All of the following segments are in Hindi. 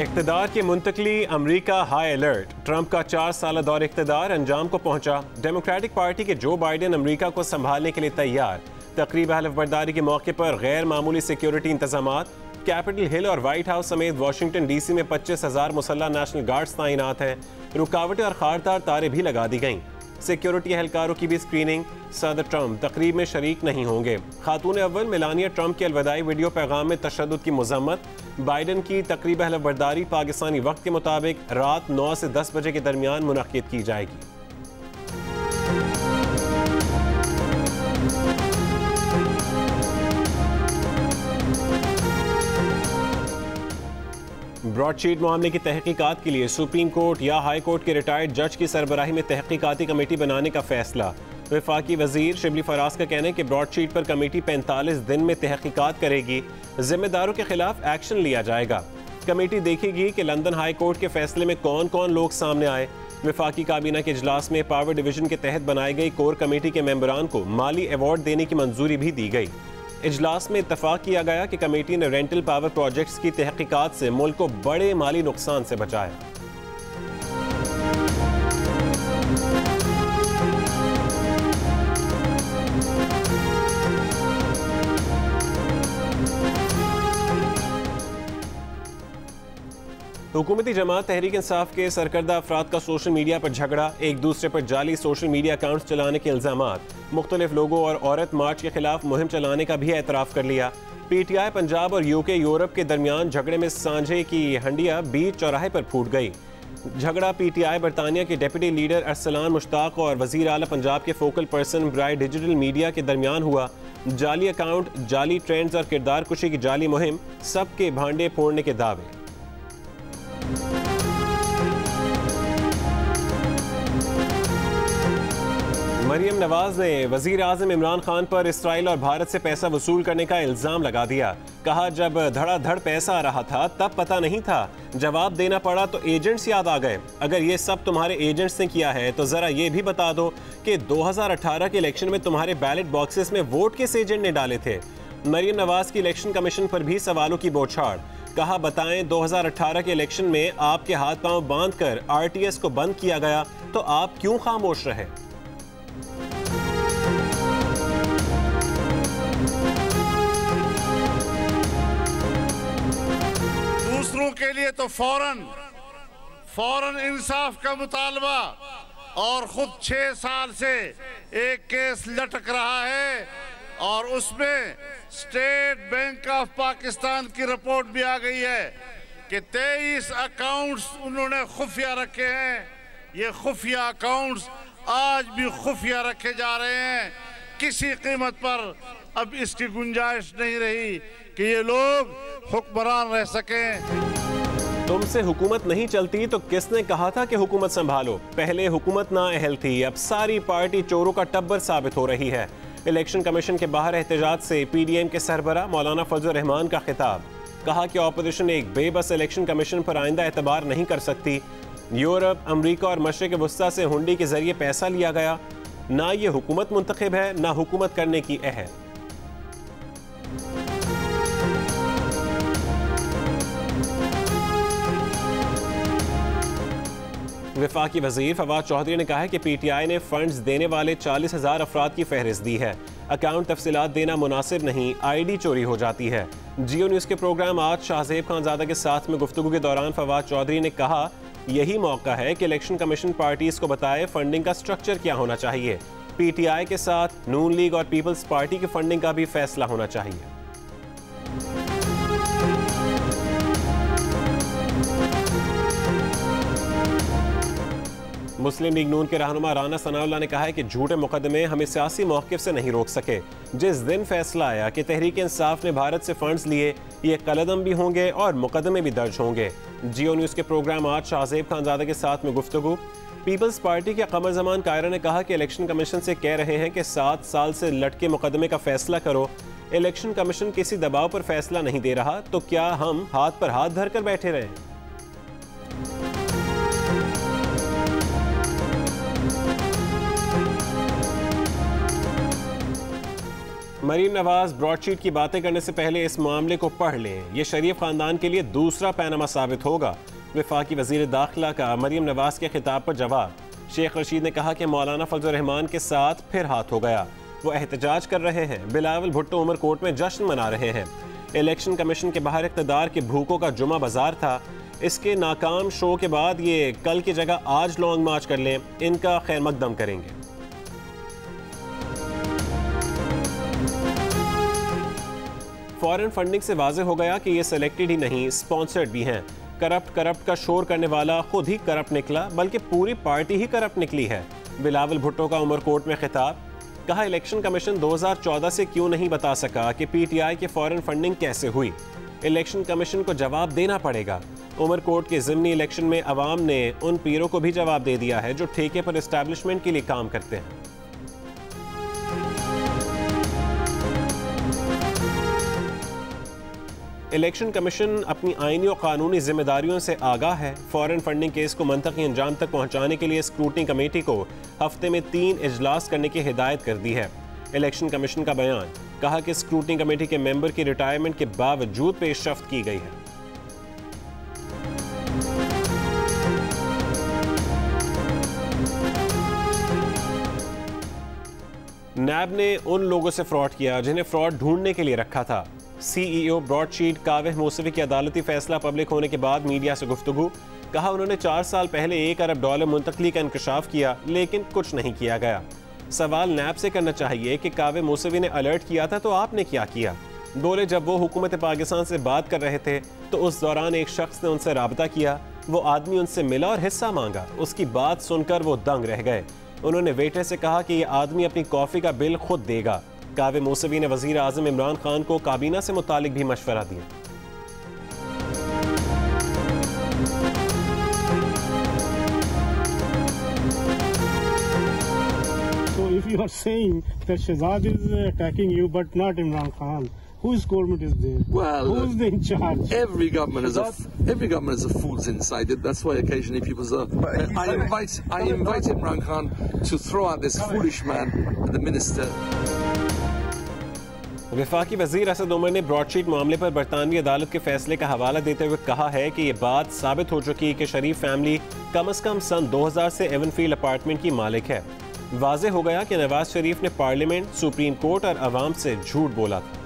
इक़्तिदार की मुंतकली, अमरीका हाई अलर्ट। ट्रंप का 4 साल दौर इक़्तिदार अंजाम को पहुंचा। डेमोक्रेटिक पार्टी के जो बाइडेन अमरीका को संभालने के लिए तैयार। तकरीब हलफ बर्दारी के मौके पर गैर मामूली सिक्योरिटी इंतजामात। कैपिटल हिल और वाइट हाउस समेत वाशिंगटन DC में 25,000 मुसल्लह नेशनल गार्ड्स तैनात हैं। रुकावटें और खारदार तारें भी लगा दी गईं। सिक्योरिटी एहलकारों की भी स्क्रीनिंग। सदर ट्रंप तकरीब में शरीक नहीं होंगे। खातून अव्वल मेलानिया ट्रंप के अलविदाई वीडियो पैगाम में तशद्दुद की मजम्मत। बाइडन की तकरीब हलफ बर्दारी पाकिस्तानी वक्त के मुताबिक रात 9 से 10 बजे के दरमियान मुनक्किद की जाएगी। ब्रॉडशीट मामले की तहकीकात के लिए सुप्रीम कोर्ट या हाई कोर्ट के रिटायर्ड जज की सरबराही में तहकीकाती कमेटी बनाने का फैसला। वफाकी वजीर शिबली फराज का कहना है कि ब्रॉडशीट पर कमेटी 45 दिन में तहकीकात करेगी। जिम्मेदारों के खिलाफ एक्शन लिया जाएगा। कमेटी देखेगी कि लंदन हाई कोर्ट के फैसले में कौन कौन लोग सामने आए। वफाकी काबीना के इजलास में पावर डिवीजन के तहत बनाई गई कोर कमेटी के मेंबरान को माली अवार्ड देने की मंजूरी भी दी गई। इजलास में इत्तफाक किया गया कि कमेटी ने रेंटल पावर प्रोजेक्ट्स की तहकीकात से मुल्क को बड़े माली नुकसान से बचाया। हुकूमती जमात तहरीक इंसाफ के सरकर्दा अफराद का सोशल मीडिया पर झगड़ा। एक दूसरे पर जाली सोशल मीडिया अकाउंट्स चलाने के इल्जामात। मुख्तलिफ लोगों और औरत मार्च के खिलाफ मुहिम चलाने का भी एतराफ़ कर लिया। PTI पंजाब और UK यूरोप के दरमियान झगड़े में सांझे की हंडिया बीच चौराहे पर फूट गई। झगड़ा PTI बरतानिया के डिप्टी लीडर अरसलान मुश्ताक और वज़ीर आला पंजाब के फोकल पर्सन ब्राय डिजिटल मीडिया के दरमियान हुआ। जाली अकाउंट, जाली ट्रेंड्स और किरदार कुशी की जाली मुहिम, सबके भांडे फोड़ने के दावे। मरियम नवाज ने वजीर आज़म इमरान खान पर इसराइल और भारत से पैसा वसूल करने का इल्ज़ाम लगा दिया। कहा, जब धड़ाधड़ पैसा आ रहा था तब पता नहीं था, जवाब देना पड़ा तो एजेंट्स याद आ गए। अगर ये सब तुम्हारे एजेंट्स ने किया है तो ज़रा ये भी बता दो कि 2018 के इलेक्शन में तुम्हारे बैलेट बॉक्सेस में वोट किस एजेंट ने डाले थे। मरियम नवाज की इलेक्शन कमीशन पर भी सवालों की बौछार। कहा, बताएं 2018 के इलेक्शन में आपके हाथ पांव बांधकर RTS को बंद किया गया तो आप क्यों खामोश रहे। दूसरों के लिए तो फौरन इंसाफ का मुतालबा, और खुद 6 साल से एक केस लटक रहा है और उसमें स्टेट बैंक ऑफ पाकिस्तान की रिपोर्ट भी आ गई है कि 23 अकाउंट्स उन्होंने खुफिया रखे हैं। ये खुफिया अकाउंट्स आज भी खुफिया रखे जा रहे हैं। किसी कीमत पर अब इसकी गुंजाइश नहीं रही कि ये लोग हुक्मरान रह सकें। तुमसे हुकूमत नहीं चलती तो किसने कहा था कि हुकूमत संभालो। पहले हुकूमत नाअहल थी, अब सारी पार्टी चोरों का टब्बर साबित हो रही है। इलेक्शन कमीशन के बाहर एहतजाज से PDM के सरबरा मौलाना फजल रहमान का खिताब। कहा कि ऑपोजिशन एक बेबस इलेक्शन कमीशन पर आइंदा एतबार नहीं कर सकती। यूरोप, अमरीका और मशरिक वस्ता से हुंडी के जरिए पैसा लिया गया। ना ये हुकूमत मुंतखब है, ना हुकूमत करने की अहल। वफाकी वजीर फवाद चौधरी ने कहा है कि PTI ने फंड्स देने वाले 40,000 अफराद की फहरिस्त दी है। अकाउंट तफसीलात देना मुनासिब नहीं, ID चोरी हो जाती है। जियो न्यूज़ के प्रोग्राम आज शाहजेब खानजादा के साथ में गुफ्तगू के दौरान फवाद चौधरी ने कहा, यही मौका है कि इलेक्शन कमीशन पार्टीज को बताए फंडिंग का स्ट्रक्चर क्या होना चाहिए। PTI के साथ नून लीग और पीपल्स पार्टी की फंडिंग का भी फैसला होना चाहिए। मुस्लिम लीग नून के रहनुमा राना सनाउल्लाह ने कहा है कि झूठे मुकदमे हमें सियासी मौक़िफ़ से नहीं रोक सके। जिस दिन फैसला आया कि तहरीक इंसाफ ने भारत से फंड्स लिए, ये कलदम भी होंगे और मुकदमे भी दर्ज होंगे। जियो न्यूज़ के प्रोग्राम आज शाहजेब खानजादा के साथ में गुफ्तगू। पीपल्स पार्टी के कमर जमान कायरा ने कहा कि इलेक्शन कमीशन से कह रहे हैं कि 7 साल से लटके मुकदमे का फैसला करो। इलेक्शन कमीशन किसी दबाव पर फैसला नहीं दे रहा तो क्या हम हाथ पर हाथ धरकर बैठे रहें। मरीम नवाज ब्रॉडशीट की बातें करने से पहले इस मामले को पढ़ लें, ये शरीफ खानदान के लिए दूसरा पैनामा साबित होगा। वफाकी वजीर दाखिला का मरीम नवाज के खिताब पर जवाब। शेख रशीद ने कहा कि मौलाना फजल रहमान के साथ फिर हाथ हो गया, वो एहतजाज कर रहे हैं। बिलावल भुट्टो उमर कोर्ट में जश्न मना रहे हैं। इलेक्शन कमीशन के बाहर इक़्तिदार के भूखों का जुमा बाजार था। इसके नाकाम शो के बाद ये कल की जगह आज लॉन्ग मार्च कर लें, इनका खैर मकदम करेंगे। फॉरेन फंडिंग से वाज़ेह हो गया कि ये सिलेक्टेड ही नहीं, स्पॉन्सर्ड भी हैं। करप्ट का शोर करने वाला खुद ही करप्ट निकला, बल्कि पूरी पार्टी ही करप्ट निकली है। बिलावल भुट्टो का उमर कोर्ट में खिताब। कहा इलेक्शन कमीशन 2014 से क्यों नहीं बता सका कि पीटीआई के फॉरेन फंडिंग कैसे हुई। इलेक्शन कमीशन को जवाब देना पड़ेगा। उमर कोर्ट के ज़िमनी इलेक्शन में अवाम ने उन पीरों को भी जवाब दे दिया है जो ठेके पर एस्टैब्लिशमेंट के लिए काम करते हैं। इलेक्शन कमीशन अपनी आईनी और कानूनी जिम्मेदारियों से आगाह है। फॉरेन फंडिंग केस को मंतकी अंजाम तक पहुंचाने के लिए स्क्रूटनी कमेटी को हफ्ते में 3 इजलास करने की हिदायत कर दी है। इलेक्शन कमीशन का बयान। कहा कि स्क्रूटनी कमेटी के मेंबर की रिटायरमेंट के बावजूद पेशरफ्त की गई है। नैब ने उन लोगों से फ्रॉड किया जिन्हें फ्रॉड ढूंढने के लिए रखा था। सीईओ ब्रॉडशीट काविह मौसवी की अदालती फैसला पब्लिक होने के बाद मीडिया से गुफ्तगू। कहा उन्होंने 4 साल पहले $1 अरब मुंतकली का इंकशाफ किया, लेकिन कुछ नहीं किया गया। सवाल नैब से करना चाहिए कि काविह मौसवी ने अलर्ट किया था तो आपने क्या किया। बोले जब वो हुकूमत पाकिस्तान से बात कर रहे थे तो उस दौरान एक शख्स ने उनसे राबता किया, वो आदमी उनसे मिला और हिस्सा मांगा। उसकी बात सुनकर वो दंग रह गए। उन्होंने वेटर से कहा कि यह आदमी अपनी कॉफ़ी का बिल खुद देगा। काविह मौसवी ने वज़ीर आज़म इमरान खान को काबीना से मुतालिक भी मशवरा दिया। So if you are saying that Shehzad is attacking you but not Imran Khan, whose government is there? Well, who's in charge? Every government is a fool's inside it. That's why occasionally people say, I invite Imran Khan to throw out this foolish man, the minister. वफाकी वज़ीर असद उमर ने ब्रॉडशीट मामले पर बरतानवी अदालत के फैसले का हवाला देते हुए कहा है कि ये बात साबित हो चुकी कि शरीफ फैमिली कम से कम सन 2000 से एवनफील्ड अपार्टमेंट की मालिक है। वाज़े हो गया कि नवाज शरीफ ने पार्लियामेंट, सुप्रीम कोर्ट और अवाम से झूठ बोला था।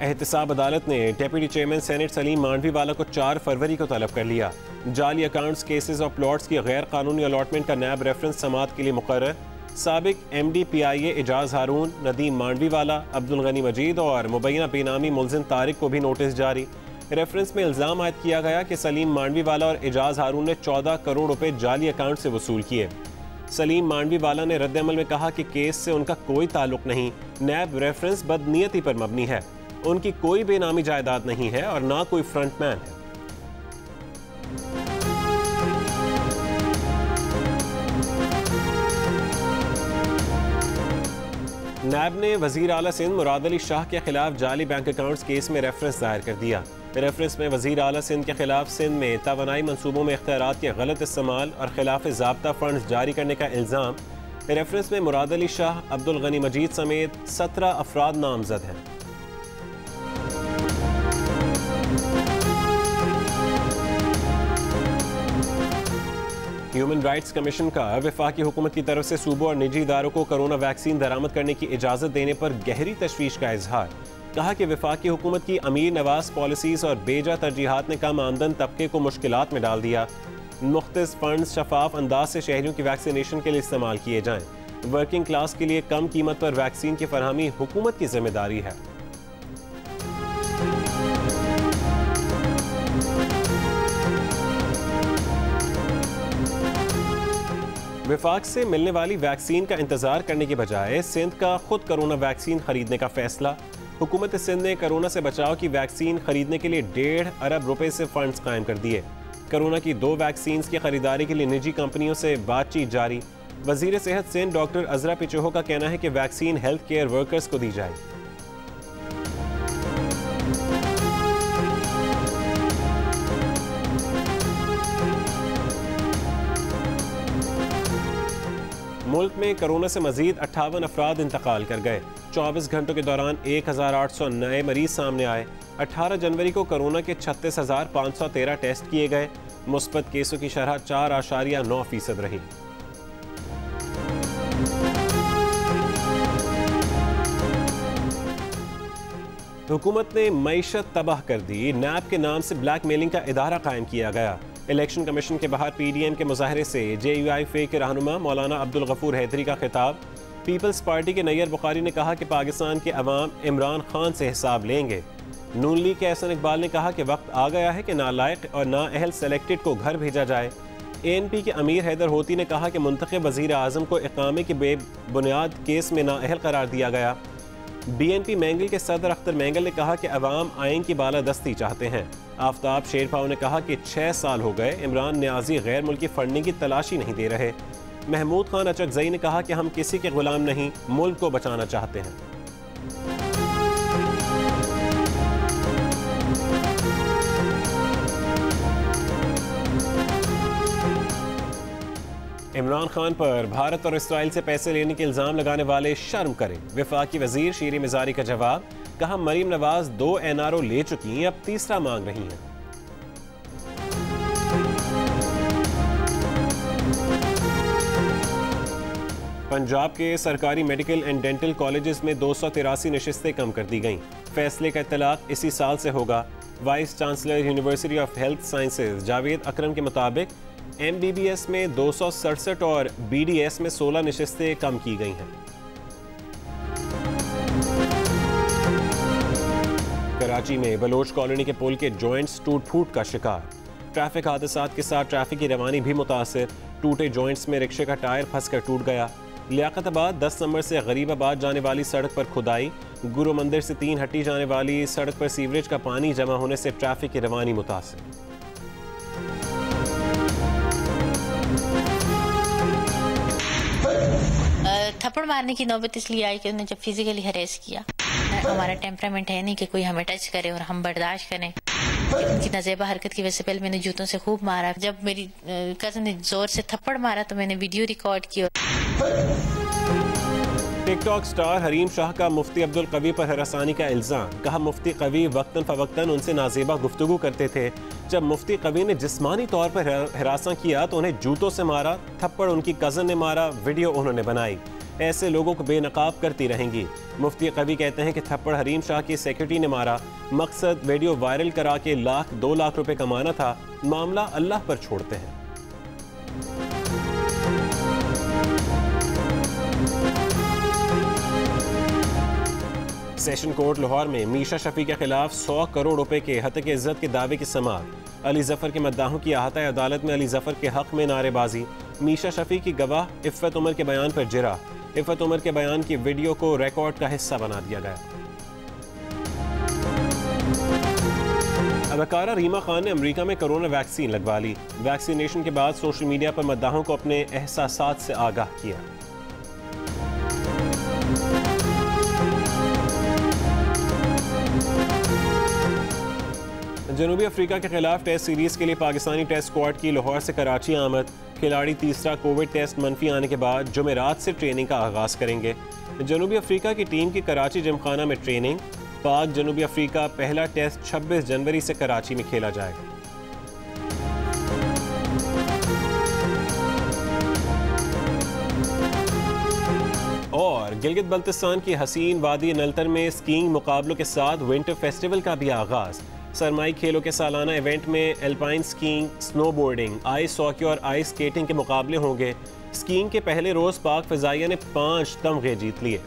एहतसाब अदालत ने deputy chairman senate Saleem Mandviwalla को 4 फरवरी को तलब कर लिया। जाली अकाउंट्स, केसेस और प्लॉट्स की गैर कानूनी अलॉटमेंट का नैब रेफरेंस समात के लिए मुकर्रर। साबिक MD PIA एजाज हारून, नदीम मांडवीवाला, अब्दुल गनी मजीद और मुबैना बेनामी मुलजिम तारिक को भी नोटिस जारी। रेफरेंस में इल्ज़ाम आयद किया गया कि सलीम मांडवीवाला और एजाज हारून ने 14 करोड़ रुपए जाली अकाउंट से वसूल किए। सलीम मांडवीवाला ने रद्द-ए-अमल में कहा कि केस से उनका कोई ताल्लुक नहीं, नैब रेफरेंस बदनीयती पर मबनी है। उनकी कोई बेनामी जायदाद नहीं है और ना कोई फ्रंटमैन है। नैब ने वजीर आला सिंध मुराद अली शाह के खिलाफ जाली बैंक अकाउंट्स केस में रेफरेंस दायर कर दिया। रेफरेंस में वजीर आला सिंध के खिलाफ सिंध में तवानाई मंसूबों में इख्तियारात के गलत इस्तेमाल और खिलाफ ज़ाब्ता फंड्स जारी करने का इल्ज़ाम। रेफरेंस में मुराद अली शाह, अब्दुल गनी मजीद समेत 17 अफराद नामजद हैं। ह्यूमन राइट्स कमीशन का वफाकी हुकूमत की तरफ से सूबों और निजी इदारों को कोरोना वैक्सीन दरामद करने की इजाज़त देने पर गहरी तशवीश का इजहार। कहा कि वफाकी हुकूमत की अमीर नवाज पॉलिसीज़ और बेजा तरजीहात ने कम आमदन तबके को मुश्किलात में डाल दिया। मुख्तलिफ फंड शफाफ अंदाज से शहरियों की वैक्सीनेशन के लिए इस्तेमाल किए जाएँ। वर्किंग क्लास के लिए कम कीमत पर वैक्सीन की फरहमी हुकूमत की जिम्मेदारी है। विफाक से मिलने वाली वैक्सीन का इंतजार करने के बजाय सिंध का खुद कोरोना वैक्सीन खरीदने का फैसला। हुकूमत सिंध ने कोरोना से बचाव की वैक्सीन खरीदने के लिए 1.5 अरब रुपए से फंड्स कायम कर दिए। कोरोना की 2 वैक्सीन की खरीदारी के लिए निजी कंपनियों से बातचीत जारी। वजीर सेहत सिंध डॉक्टर अजरा पिचोहो का कहना है कि वैक्सीन हेल्थ केयर वर्कर्स को दी जाए। मुल्क में कोरोना से मजीद 58 अफराद इंतकाल कर गए। 24 घंटों के दौरान 1800 नए मरीज सामने आए। 18 जनवरी को कोरोना के 36,513 टेस्ट किए गए। मुस्बत केसों की शरह 4.9% रही। हुकूमत ने मईशत तबाह कर दी। नैब के नाम से ब्लैक मेलिंग का इदारा कायम किया गया। इलेक्शन कमीशन के बाहर PDM के मुजाहरे से JUI के रहनुमा मौलाना अब्दुल गफूर हैदरी का खिताब। पीपल्स पार्टी के नैयर बुखारी ने कहा कि पाकिस्तान के अवाम इमरान खान से हिसाब लेंगे। नून लीग के एहसन इकबाल ने कहा कि वक्त आ गया है कि नालायक और नाअहल सेलेक्टेड को घर भेजा जाए। ANP के अमीर हैदर होती ने कहा कि मुंतखब वज़ीर आज़म को इकामे के बेबुनियाद केस में नाअहल करार दिया गया। BNP मैंगल के सदर अख्तर मैंगल ने कहा कि अवाम आइन की बालादस्ती चाहते हैं। आफ्ताब शेरपाव ने कहा कि 6 साल हो गए इमरान न्याजी गैर मुल्की फंडिंग की तलाशी नहीं दे रहे। महमूद खान अचकजई ने कहा कि हम किसी के गुलाम नहीं, मुल्क को बचाना चाहते हैं। इमरान खान पर भारत और इसराइल से पैसे लेने के इल्जाम लगाने वाले शर्म करें। वफाकी वजीर शीरी मिजारी का जवाब। कहा मरीम नवाज 2 NRO ले चुकी, अब तीसरा मांग रही हैं। पंजाब के सरकारी मेडिकल एंड डेंटल कॉलेजेस में 283 नशिस्तें कम कर दी गईं। फैसले का इत्तलाक इसी साल से होगा। Vice chancellor university of health sciences Javed Akram के मुताबिक MBBS में 267 और BDS में 16 नशिस्तें कम की गई हैं। कराची में बलोच कॉलोनी के पुल के जॉइंट्स टूट फूट का शिकार। ट्रैफिक हादसात के साथ ट्रैफिक की रवानी भी मुतासर। टूटे जॉइंट्स में रिक्शे का टायर फंसकर टूट गया। लियाकताबाद 10 नंबर से गरीबाबाद जाने वाली सड़क पर खुदाई। गुरु मंदिर से 3 हट्टी जाने वाली सड़क पर सीवरेज का पानी जमा होने से ट्रैफिक की रवानी मुतासर। थप्पड़ मारने की नौबत इसलिए आई कि उन्होंने जब फिजिकली हरेस किया। हमारा टेम्परामेंट है नहीं कि कोई हमें टच करे और हम बर्दाश्त करें। उनकी नाजेबा हरकत की वजह से पहले मैंने जूतों से खूब मारा। जब मेरी कजन ने जोर से थप्पड़ मारा तो मैंने वीडियो रिकॉर्ड की। टिकटॉक स्टार हरीम शाह का मुफ्ती अब्दुल कवी पर हरासानी का इल्जाम। कहा मुफ्ती कवी वक्तन फवक्तन उनसे नाजेबा गुफ्तगू करते थे। जब मुफ्ती कवी ने जिस्मानी तौर पर हरासा किया तो उन्हें जूतों से मारा। थप्पड़ उनकी कजन ने मारा। वीडियो उन्होंने बनाई। ऐसे लोगों को बेनकाब करती रहेंगी। मुफ्ती कवी कहते हैं कि थप्पड़ हरीम शाह की सेक्रेटरी ने मारा। मकसद वीडियो वायरल करा के 1-2 लाख रुपए कमाना था। मामला अल्लाह पर छोड़ते हैं। सेशन कोर्ट लाहौर में मीशा शफी के खिलाफ 100 करोड़ रुपए के हत्या की इज्जत के दावे की समाअत। अली जफर के मद्दाहों की अहाता अदालत में अली जफर के हक में नारेबाजी। मीशा शफी की गवाह इफ़्फ़त उमर के बयान पर जिरा। इफ़्फ़त उमर के बयान की वीडियो को रिकॉर्ड का हिस्सा बना दिया गया। अदाकारा रीमा खान ने अमेरिका में कोरोना वैक्सीन लगवा ली। वैक्सीनेशन के बाद सोशल मीडिया पर मद्दाहों को अपने एहसासात से आगाह किया। जनूबी अफ्रीका के खिलाफ टेस्ट सीरीज के लिए पाकिस्तानी टेस्ट स्क्वाड की लाहौर से कराची आमद। खिलाड़ी तीसरा कोविड टेस्ट मनफी आने के बाद जुमेरात से ट्रेनिंग का आगाज करेंगे। जनूबी अफ्रीका की टीम की कराची जिमखाना में ट्रेनिंग। पाक जनूबी अफ्रीका पहला टेस्ट 26 जनवरी से कराची में खेला जाएगा। और गिलगित बल्तिस्तान की हसीन वादी नलतर में स्कीइंग मुकाबलों के साथ विंटर फेस्टिवल का भी आगाज। सरमाई खेलों के सालाना इवेंट में alpine skiing, snowboarding, ice hockey और आइस स्केटिंग के मुकाबले होंगे। स्कीइंग के पहले रोज पाक फिजाइया ने 5 तमगे जीत लिए।